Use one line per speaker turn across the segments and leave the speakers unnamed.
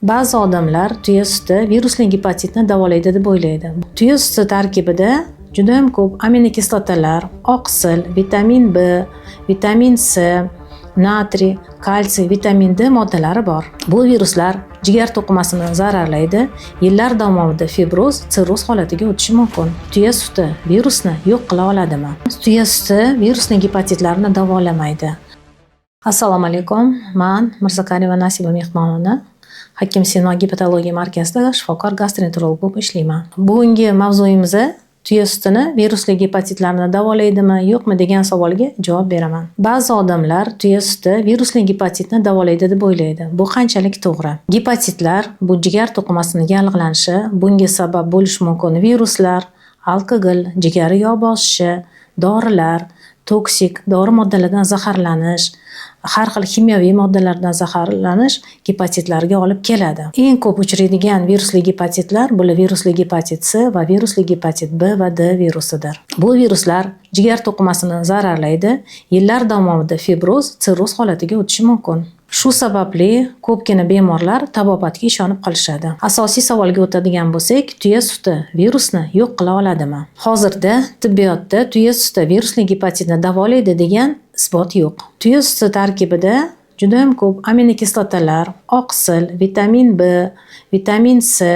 Ba'zi odamlar tuya suti virusli gepatitni davolaydi deb o'ylaydi. Tuya suti tarkibida juda ham ko'p aminokislotalar, oqsil, vitamin B, vitamin C, natriy, kalsiy, vitamin D moddalari bor. Bu viruslar jigar to'qimasini zararlaydi, yillar davomida fibroz, sirroz holatiga o'tishi mumkin. Tuya suti virusni yo'q qila oladimi? Tuya suti virusli gepatitlarni davolamaydi. Assalomu alaykum. Men Mirzakariyeva Nasiba mehmonini Hakim Sino gepatologiya markazida shifokor gastroenterolog bo'lib ishlayman. Bugungi mavzuyimiz tuya sutini virusli gepatitlarni davolaydimi, yo'qmi degan savolga javob beraman. Ba'zi odamlar tuya suti virusli gepatitni davolaydi deb o'ylaydi. Bu qanchalik to'g'ri? Gepatitlar bu jigar to'qimasini yallig'lanishi, bunga sabab bo'lishi mumkin viruslar, alkogol, jigari yog' bosishi, dorilar, toksik dori moddalaridan zaharlanish, har xil kimyoviy moddalardan zaharlanish gepatitlarga olib keladi. Eng ko'p uchraydigan virusli gepatitlar bu virusli gepatit C va virusli gepatit B va D virusidir. Bu viruslar jigar to'qimasini zararlaydi, yillar davomida fibroz, sirroz holatiga o'tishi mumkin. Shu sababli ko'pgina bemorlar tabobatga ishonib qolishadi. Asosiy savolga o'tadigan bo'lsak, tuya suti virusni yo'q qila oladimi? Hozirda tibbiyotda tuya suti virusli gepatitni davolaydi degan isbot yo'q. Tuya suti tarkibida juda ham ko'p aminokislotalar, oqsil, vitamin B, vitamin C,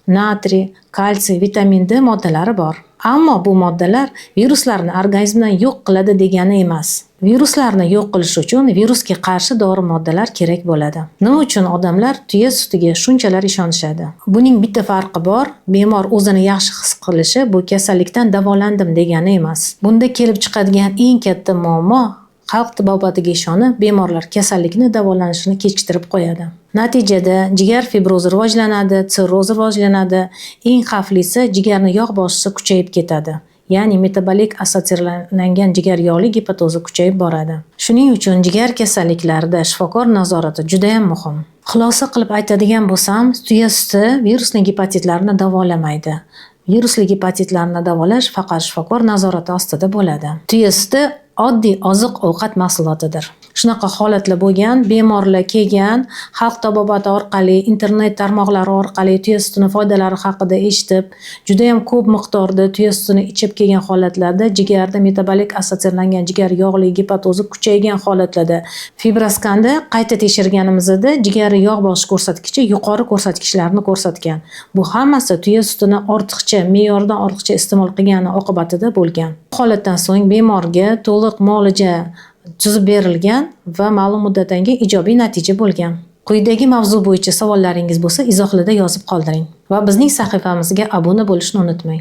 natriy, kalsiy, vitamin D moddalari bor. Ammo bu moddalar viruslarni organizmdan yo'q qiladi degani emas. Viruslarni yo'q qilish uchun virusga qarshi dori moddalar kerak bo'ladi. Nima uchun odamlar tuya sutiga shunchalar ishonishadi? Buning bitta farqi bor. Bemor o'zini yaxshi his qilishi bu kasallikdan davolandim degani emas. Bunda kelib chiqadigan eng katta muammo xalq tabbobatiga ishonib, bemorlar kasallikni davolanishini kechiktirib qo'yadi. Natijada jigar fibrozi rivojlanadi, sirroz rivojlanadi, eng xavflisi jigarni yog' bosishisi kuchayib ketadi. Ya'ni metabolik assotsiatsiyalangan jigar yog'li gepatozi kuchayib boradi. Shuning uchun jigar kasalliklarida shifokor nazorati juda ham muhim. Xulosa qilib aytadigan bo'lsam, tuya suti virusli gepatitlarni davolamaydi. Virusli gepatitlarni davolash faqat shifokor nazorati ostida bo'ladi. Tuya suti oddiy oziq-ovqat mahsulotidir. Shunaqa holatlar bo'lgan, bemorlar kelgan, xalq tabobati orqali, internet tarmoqlari orqali tuya sutini foydalari haqida eshitib, juda ham ko'p miqdorda tuya sutini ichib kelgan holatlarda jigarda metabolik assotsiatsiyalangan jigar yog'li gepatozi kuchaygan holatlarda fibroskanda qayta tekshirganimizda jigari yog' bosish ko'rsatkichi yuqori ko'rsatkichlarni ko'rsatgan. Bu hammasi tuya sutini ortiqcha, me'yordan ortiqcha iste'mol qilgani oqibatida bo'lgan. Bu holatdan so'ng bemorga to'liq muolaja tuzib berilgan va ma'lum muddatdan keyin ijobiy natija bo'lgan. Quyidagi mavzu bo'yicha savollaringiz bo'lsa, izohlarda yozib qoldiring va bizning sahifamizga obuna bo'lishni unutmang.